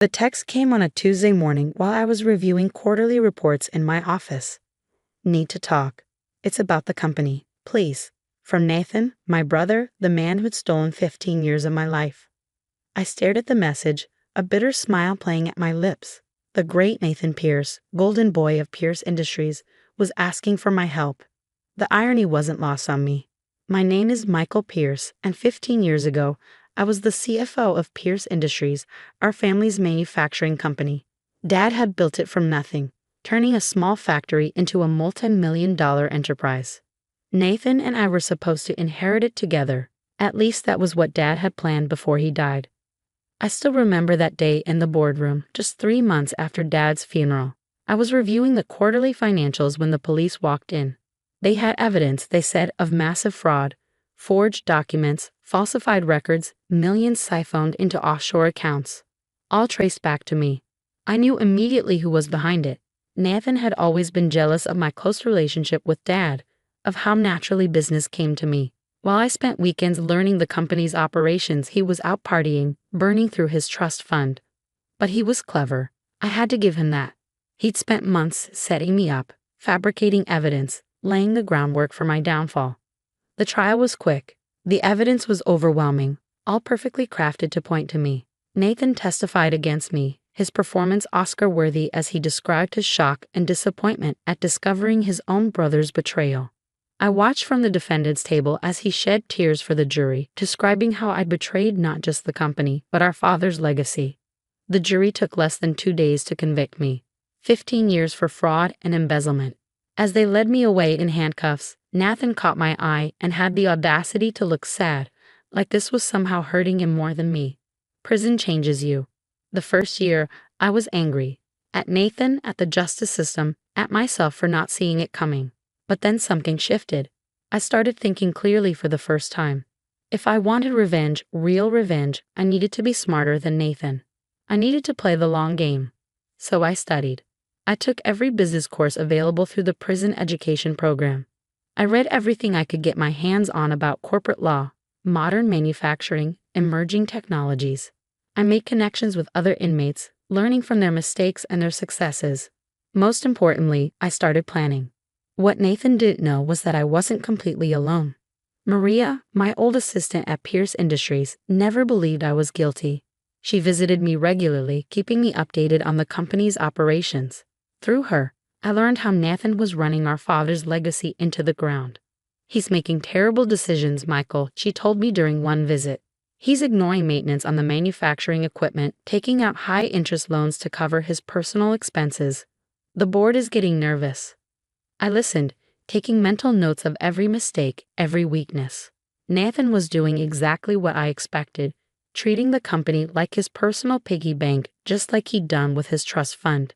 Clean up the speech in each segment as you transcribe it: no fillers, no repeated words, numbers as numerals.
The text came on a Tuesday morning while I was reviewing quarterly reports in my office. Need to talk. It's about the company, please. From Nathan, my brother, the man who'd stolen 15 years of my life. I stared at the message, a bitter smile playing at my lips. The great Nathan Pierce, golden boy of Pierce Industries, was asking for my help. The irony wasn't lost on me. My name is Michael Pierce, and 15 years ago, I was the CFO of Pierce Industries, our family's manufacturing company. Dad had built it from nothing, turning a small factory into a multi-million-dollar enterprise. Nathan and I were supposed to inherit it together. At least that was what Dad had planned before he died. I still remember that day in the boardroom, just 3 months after Dad's funeral. I was reviewing the quarterly financials when the police walked in. They had evidence, they said, of massive fraud, forged documents, falsified records, millions siphoned into offshore accounts. All traced back to me. I knew immediately who was behind it. Nathan had always been jealous of my close relationship with Dad, of how naturally business came to me. While I spent weekends learning the company's operations, he was out partying, burning through his trust fund. But he was clever. I had to give him that. He'd spent months setting me up, fabricating evidence, laying the groundwork for my downfall. The trial was quick. The evidence was overwhelming, all perfectly crafted to point to me. Nathan testified against me, his performance Oscar-worthy as he described his shock and disappointment at discovering his own brother's betrayal. I watched from the defendant's table as he shed tears for the jury, describing how I'd betrayed not just the company, but our father's legacy. The jury took less than 2 days to convict me. 15 years for fraud and embezzlement. As they led me away in handcuffs, Nathan caught my eye and had the audacity to look sad, like this was somehow hurting him more than me. Prison changes you. The first year, I was angry. At Nathan, at the justice system, at myself for not seeing it coming. But then something shifted. I started thinking clearly for the first time. If I wanted revenge, real revenge, I needed to be smarter than Nathan. I needed to play the long game. So I studied. I took every business course available through the prison education program. I read everything I could get my hands on about corporate law, modern manufacturing, emerging technologies. I made connections with other inmates, learning from their mistakes and their successes. Most importantly, I started planning. What Nathan didn't know was that I wasn't completely alone. Maria, my old assistant at Pierce Industries, never believed I was guilty. She visited me regularly, keeping me updated on the company's operations. Through her, I learned how Nathan was running our father's legacy into the ground. He's making terrible decisions, Michael, she told me during one visit. He's ignoring maintenance on the manufacturing equipment, taking out high-interest loans to cover his personal expenses. The board is getting nervous. I listened, taking mental notes of every mistake, every weakness. Nathan was doing exactly what I expected, treating the company like his personal piggy bank, just like he'd done with his trust fund.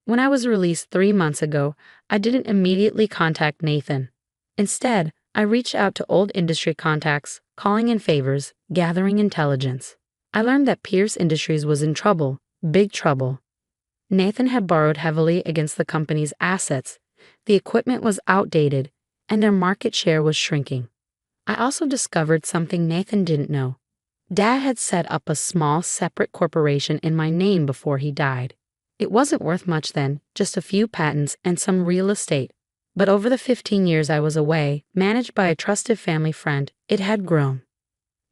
When I was released 3 months ago, I didn't immediately contact Nathan. Instead, I reached out to old industry contacts, calling in favors, gathering intelligence. I learned that Pierce Industries was in trouble, big trouble. Nathan had borrowed heavily against the company's assets. The equipment was outdated, and their market share was shrinking. I also discovered something Nathan didn't know. Dad had set up a small, separate corporation in my name before he died. It wasn't worth much then, just a few patents and some real estate. But over the 15 years I was away, managed by a trusted family friend, it had grown.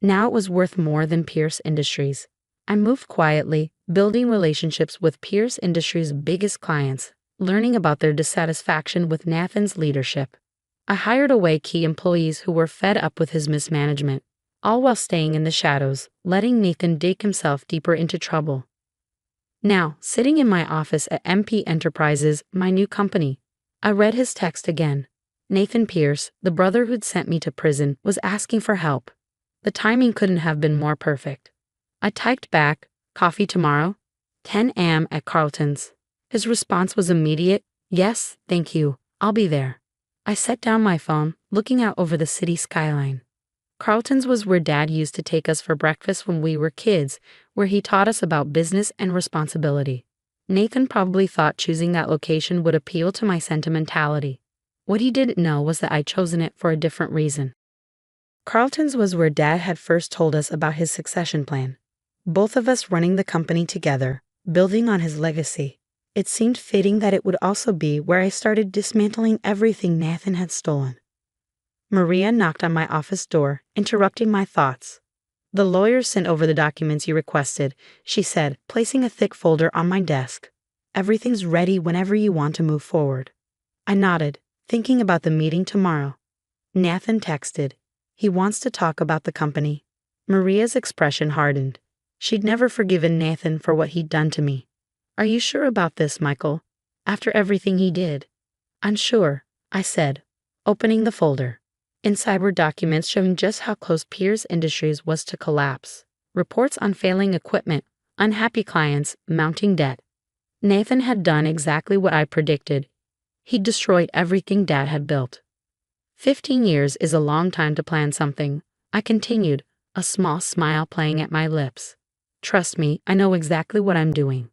Now it was worth more than Pierce Industries. I moved quietly, building relationships with Pierce Industries' biggest clients, learning about their dissatisfaction with Nathan's leadership. I hired away key employees who were fed up with his mismanagement, all while staying in the shadows, letting Nathan dig himself deeper into trouble. Now, sitting in my office at MP Enterprises, my new company, I read his text again. Nathan Pierce, the brother who'd sent me to prison, was asking for help. The timing couldn't have been more perfect. I typed back, "Coffee tomorrow? 10 a.m. at Carlton's." His response was immediate, "Yes, thank you, I'll be there." I set down my phone, looking out over the city skyline. Carlton's was where Dad used to take us for breakfast when we were kids, where he taught us about business and responsibility. Nathan probably thought choosing that location would appeal to my sentimentality. What he didn't know was that I'd chosen it for a different reason. Carlton's was where Dad had first told us about his succession plan. Both of us running the company together, building on his legacy. It seemed fitting that it would also be where I started dismantling everything Nathan had stolen. Maria knocked on my office door, interrupting my thoughts. "The lawyer sent over the documents you requested," she said, placing a thick folder on my desk. "Everything's ready whenever you want to move forward." I nodded, thinking about the meeting tomorrow. Nathan texted. He wants to talk about the company. Maria's expression hardened. She'd never forgiven Nathan for what he'd done to me. "Are you sure about this, Michael? After everything he did?" "I'm sure," I said, opening the folder. Inside were documents showing just how close Pierce Industries was to collapse. Reports on failing equipment, unhappy clients, mounting debt. Nathan had done exactly what I predicted. He'd destroyed everything Dad had built. 15 years is a long time to plan something, I continued, a small smile playing at my lips. "Trust me, I know exactly what I'm doing."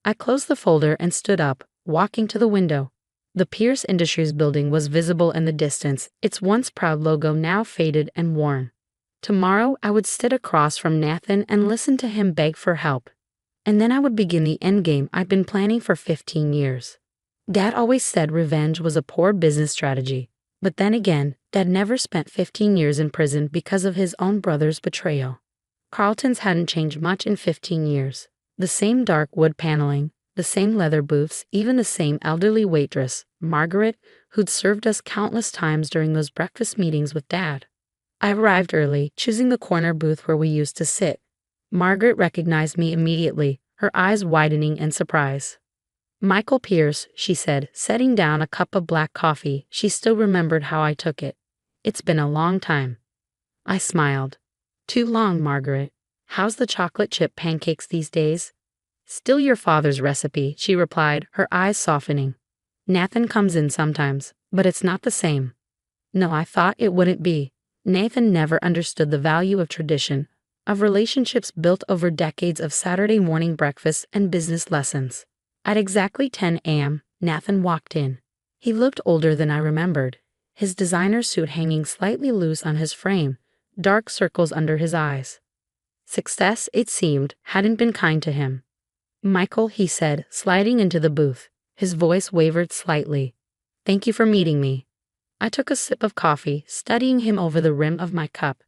I closed the folder and stood up, walking to the window. The Pierce Industries building was visible in the distance, its once proud logo now faded and worn. Tomorrow I would sit across from Nathan and listen to him beg for help. And then I would begin the endgame I'd been planning for 15 years. Dad always said revenge was a poor business strategy. But then again, Dad never spent 15 years in prison because of his own brother's betrayal. Carlton's hadn't changed much in 15 years. The same dark wood paneling, the same leather booths, even the same elderly waitress, Margaret, who'd served us countless times during those breakfast meetings with Dad. I arrived early, choosing the corner booth where we used to sit. Margaret recognized me immediately, her eyes widening in surprise. "Michael Pierce," she said, setting down a cup of black coffee. She still remembered how I took it. "It's been a long time." I smiled. "Too long, Margaret. How's the chocolate chip pancakes these days?" "Still your father's recipe," she replied, her eyes softening. "Nathan comes in sometimes, but it's not the same." No, I thought it wouldn't be. Nathan never understood the value of tradition, of relationships built over decades of Saturday morning breakfasts and business lessons. At exactly 10 a.m., Nathan walked in. He looked older than I remembered, his designer suit hanging slightly loose on his frame, dark circles under his eyes. Success, it seemed, hadn't been kind to him. "Michael," he said, sliding into the booth. His voice wavered slightly. "Thank you for meeting me." I took a sip of coffee, studying him over the rim of my cup.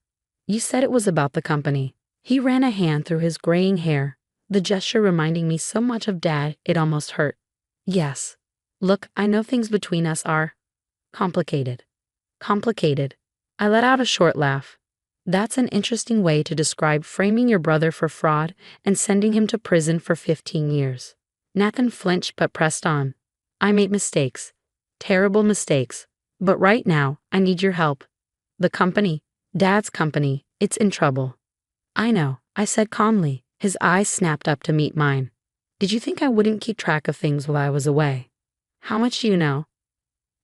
"You said it was about the company." He ran a hand through his graying hair, the gesture reminding me so much of Dad it almost hurt. "Yes. Look, I know things between us are complicated." Complicated. I let out a short laugh. That's an interesting way to describe framing your brother for fraud and sending him to prison for 15 years. Nathan flinched but pressed on. "I made mistakes. Terrible mistakes. But right now, I need your help. The company, Dad's company, it's in trouble." "I know," I said calmly. His eyes snapped up to meet mine. "Did you think I wouldn't keep track of things while I was away?" "How much do you know?"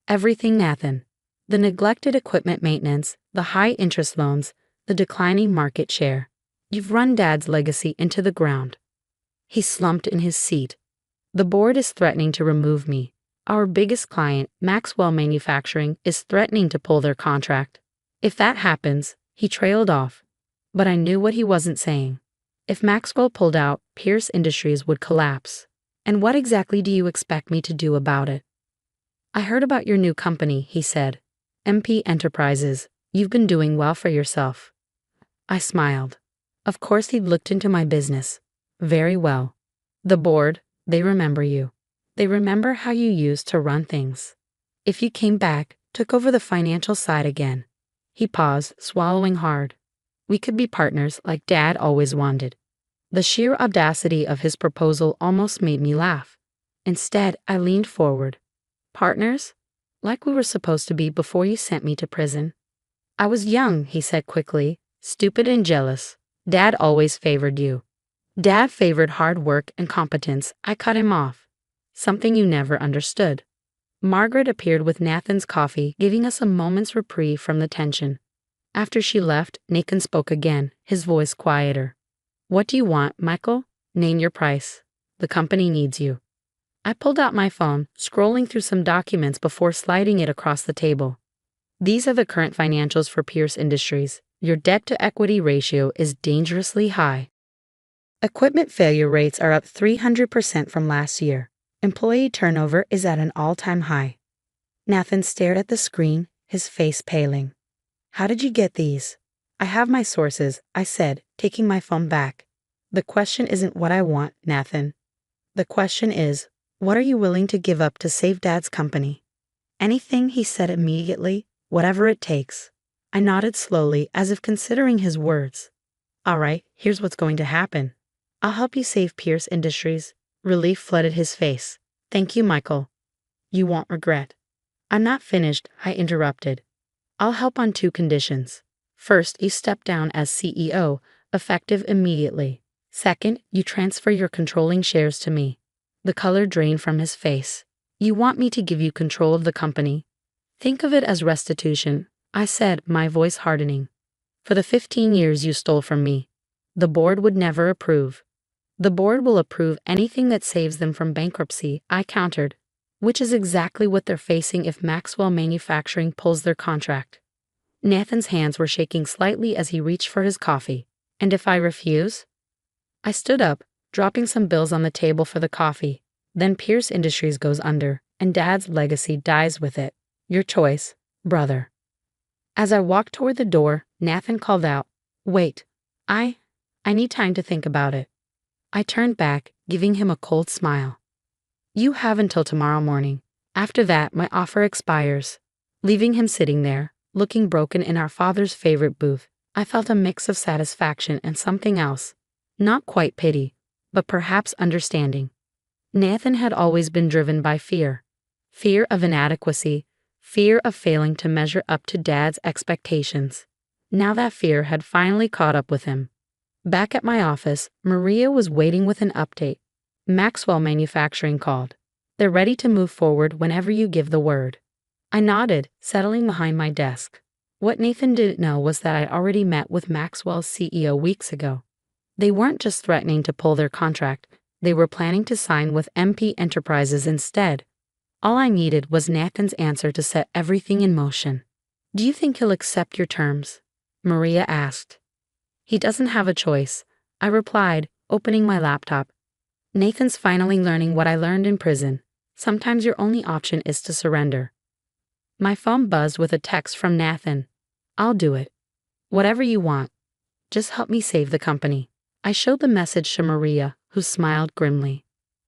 "Everything, Nathan. The neglected equipment maintenance, the high interest loans, the declining market share. You've run Dad's legacy into the ground." He slumped in his seat. "The board is threatening to remove me. Our biggest client, Maxwell Manufacturing, is threatening to pull their contract. If that happens," he trailed off. But I knew what he wasn't saying. If Maxwell pulled out, Pierce Industries would collapse. "And what exactly do you expect me to do about it?" "I heard about your new company," he said. "MP Enterprises. You've been doing well for yourself." I smiled. Of course he'd looked into my business. "Very well. The board, they remember you. They remember how you used to run things. If you came back, took over the financial side again." He paused, swallowing hard. "We could be partners like Dad always wanted." The sheer audacity of his proposal almost made me laugh. Instead, I leaned forward. "Partners? Like we were supposed to be before you sent me to prison." "I was young," he said quickly, "stupid and jealous. Dad always favored you." "Dad favored hard work and competence." I cut him off. "Something you never understood." Margaret appeared with Nathan's coffee, giving us a moment's reprieve from the tension. After she left, Nathan spoke again, his voice quieter. "What do you want, Michael? Name your price. The company needs you." I pulled out my phone, scrolling through some documents before sliding it across the table. "These are the current financials for Pierce Industries. Your debt-to-equity ratio is dangerously high." Equipment failure rates are up 300% from last year. Employee turnover is at an all-time high. Nathan stared at the screen, his face paling. How did you get these? I have my sources, I said, taking my phone back. The question isn't what I want, Nathan. The question is, what are you willing to give up to save Dad's company? Anything, he said immediately, whatever it takes. I nodded slowly, as if considering his words. All right, here's what's going to happen. I'll help you save Pierce Industries. Relief flooded his face. Thank you, Michael. You won't regret. I'm not finished, I interrupted. I'll help on 2 conditions. First, you step down as CEO, effective immediately. Second, you transfer your controlling shares to me. The color drained from his face. You want me to give you control of the company? Think of it as restitution, I said, my voice hardening. For the 15 years you stole from me. The board would never approve. The board will approve anything that saves them from bankruptcy, I countered. Which is exactly what they're facing if Maxwell Manufacturing pulls their contract. Nathan's hands were shaking slightly as he reached for his coffee. And if I refuse? I stood up, dropping some bills on the table for the coffee. Then Pierce Industries goes under, and Dad's legacy dies with it. Your choice, brother. As I walked toward the door, Nathan called out, Wait, I need time to think about it. I turned back, giving him a cold smile. You have until tomorrow morning. After that, my offer expires. Leaving him sitting there, looking broken in our father's favorite booth, I felt a mix of satisfaction and something else. Not quite pity, but perhaps understanding. Nathan had always been driven by fear. Fear of inadequacy, fear of failing to measure up to Dad's expectations. Now that fear had finally caught up with him. Back at my office, Maria was waiting with an update. Maxwell Manufacturing called. They're ready to move forward whenever you give the word. I nodded, settling behind my desk. What Nathan didn't know was that I'd already met with Maxwell's CEO weeks ago. They weren't just threatening to pull their contract, they were planning to sign with MP Enterprises instead. All I needed was Nathan's answer to set everything in motion. Do you think he'll accept your terms? Maria asked. He doesn't have a choice, I replied, opening my laptop. Nathan's finally learning what I learned in prison. Sometimes your only option is to surrender. My phone buzzed with a text from Nathan. I'll do it. Whatever you want. Just help me save the company. I showed the message to Maria, who smiled grimly.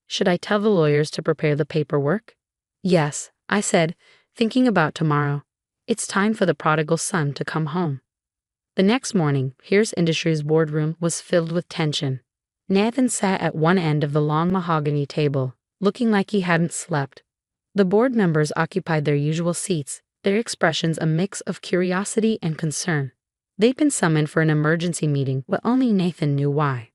Should I tell the lawyers to prepare the paperwork? Yes, I said, thinking about tomorrow. It's time for the prodigal son to come home. The next morning, Pierce Industries' boardroom was filled with tension. Nathan sat at one end of the long mahogany table, looking like he hadn't slept. The board members occupied their usual seats, their expressions a mix of curiosity and concern. They'd been summoned for an emergency meeting, but only Nathan knew why.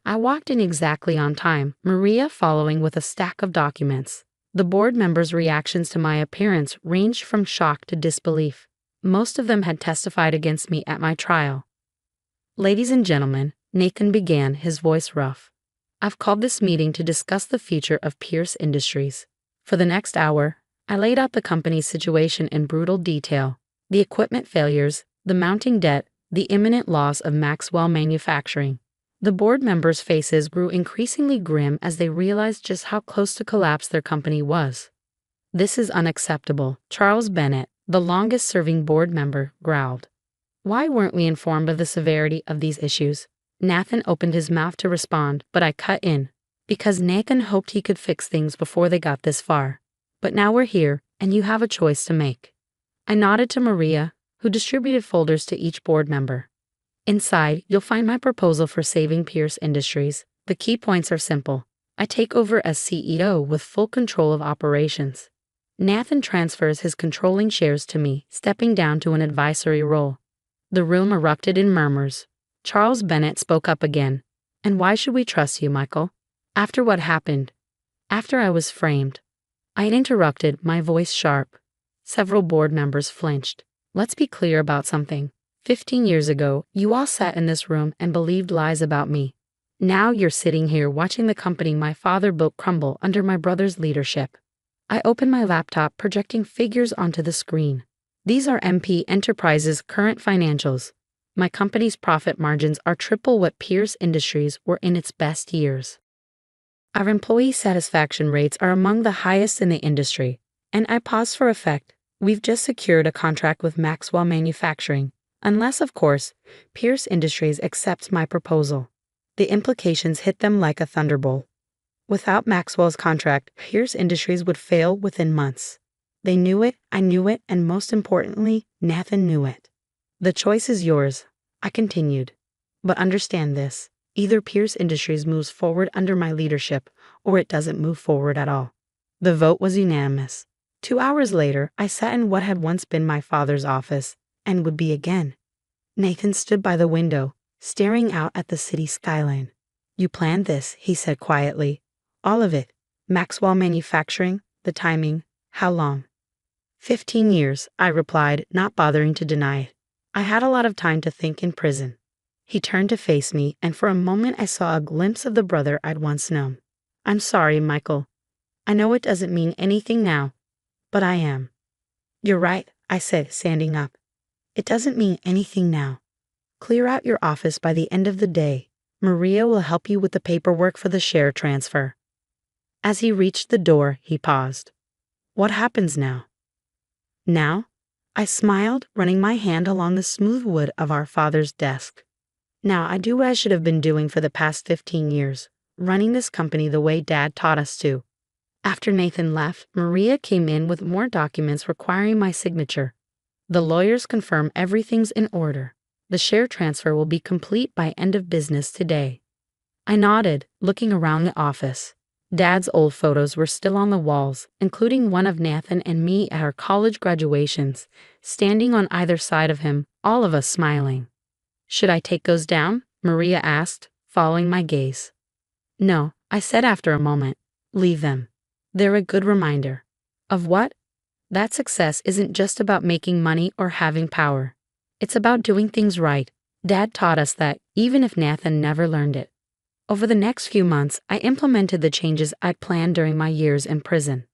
I walked in exactly on time, Maria following with a stack of documents. The board members' reactions to my appearance ranged from shock to disbelief. Most of them had testified against me at my trial. Ladies and gentlemen, Nathan began, his voice rough. I've called this meeting to discuss the future of Pierce Industries. For the next hour, I laid out the company's situation in brutal detail. The equipment failures, the mounting debt, the imminent loss of Maxwell Manufacturing. The board members' faces grew increasingly grim as they realized just how close to collapse their company was. This is unacceptable, Charles Bennett, the longest-serving board member, growled. Why weren't we informed of the severity of these issues? Nathan opened his mouth to respond, but I cut in. Because Nathan hoped he could fix things before they got this far. But now we're here, and you have a choice to make. I nodded to Maria, who distributed folders to each board member. Inside, you'll find my proposal for saving Pierce Industries. The key points are simple. I take over as CEO with full control of operations. Nathan transfers his controlling shares to me, stepping down to an advisory role. The room erupted in murmurs. Charles Bennett spoke up again. And why should we trust you, Michael? After what happened? After I was framed. I interrupted, my voice sharp. Several board members flinched. Let's be clear about something. 15 years ago, you all sat in this room and believed lies about me. Now you're sitting here watching the company my father built crumble under my brother's leadership. I opened my laptop, projecting figures onto the screen. These are MP Enterprises' current financials. My company's profit margins are triple what Pierce Industries were in its best years. Our employee satisfaction rates are among the highest in the industry, and I pause for effect. We've just secured a contract with Maxwell Manufacturing, unless, of course, Pierce Industries accepts my proposal. The implications hit them like a thunderbolt. Without Maxwell's contract, Pierce Industries would fail within months. They knew it, I knew it, and most importantly, Nathan knew it. The choice is yours, I continued. But understand this, either Pierce Industries moves forward under my leadership, or it doesn't move forward at all. The vote was unanimous. 2 hours later, I sat in what had once been my father's office, and would be again. Nathan stood by the window, staring out at the city skyline. You planned this, he said quietly. All of it. Maxwell Manufacturing, the timing, how long? 15 years, I replied, not bothering to deny it. I had a lot of time to think in prison. He turned to face me, and for a moment I saw a glimpse of the brother I'd once known. I'm sorry, Michael. I know it doesn't mean anything now, but I am. You're right, I said, standing up. It doesn't mean anything now. Clear out your office by the end of the day. Maria will help you with the paperwork for the share transfer. As he reached the door, he paused. What happens now? Now? I smiled, running my hand along the smooth wood of our father's desk. Now I do what I should have been doing for the past 15 years, running this company the way Dad taught us to. After Nathan left, Maria came in with more documents requiring my signature. The lawyers confirm everything's in order. The share transfer will be complete by end of business today. I nodded, looking around the office. Dad's old photos were still on the walls, including one of Nathan and me at our college graduations, standing on either side of him, all of us smiling. Should I take those down? Maria asked, following my gaze. No, I said after a moment. Leave them. They're a good reminder. Of what? That success isn't just about making money or having power. It's about doing things right. Dad taught us that, even if Nathan never learned it. Over the next few months, I implemented the changes I'd planned during my years in prison.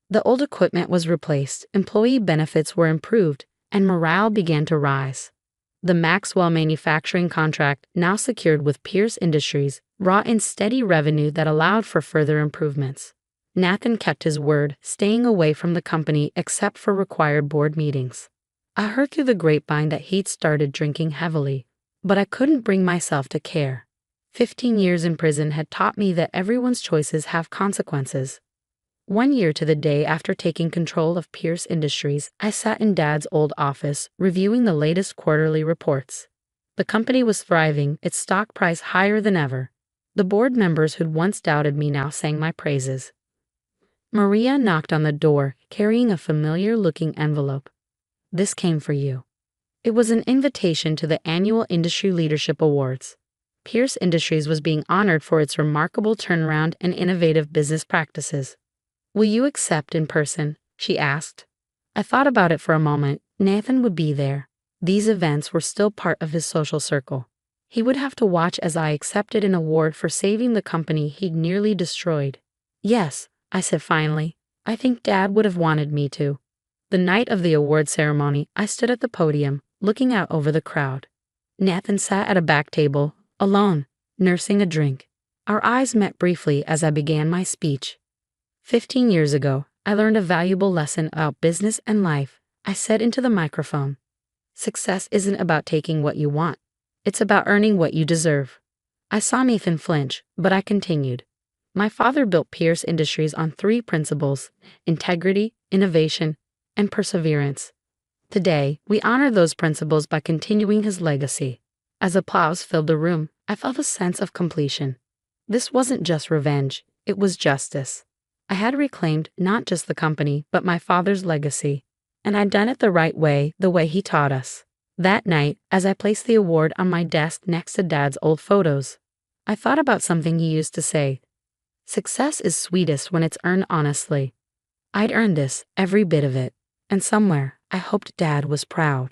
The old equipment was replaced, employee benefits were improved, and morale began to rise. The Maxwell Manufacturing contract, now secured with Pierce Industries, brought in steady revenue that allowed for further improvements. Nathan kept his word, staying away from the company except for required board meetings. I heard through the grapevine that he'd started drinking heavily, but I couldn't bring myself to care. 15 years in prison had taught me that everyone's choices have consequences. 1 year to the day after taking control of Pierce Industries, I sat in Dad's old office, reviewing the latest quarterly reports. The company was thriving, its stock price higher than ever. The board members who'd once doubted me now sang my praises. Maria knocked on the door, carrying a familiar-looking envelope. This came for you. It was an invitation to the annual Industry Leadership Awards. Pierce Industries was being honored for its remarkable turnaround and innovative business practices. Will you accept in person? She asked. I thought about it for a moment. Nathan would be there. These events were still part of his social circle. He would have to watch as I accepted an award for saving the company he'd nearly destroyed. Yes, I said finally. I think Dad would have wanted me to. The night of the award ceremony, I stood at the podium, looking out over the crowd. Nathan sat at a back table, alone, nursing a drink. Our eyes met briefly as I began my speech. 15 years ago, I learned a valuable lesson about business and life. I said into the microphone. Success isn't about taking what you want. It's about earning what you deserve. I saw Nathan flinch, but I continued. My father built Pierce Industries on 3 principles: integrity, innovation, and perseverance. Today, we honor those principles by continuing his legacy. As applause filled the room, I felt a sense of completion. This wasn't just revenge, it was justice. I had reclaimed not just the company, but my father's legacy. And I'd done it the right way, the way he taught us. That night, as I placed the award on my desk next to Dad's old photos, I thought about something he used to say. Success is sweetest when it's earned honestly. I'd earned this, every bit of it. And somewhere, I hoped Dad was proud.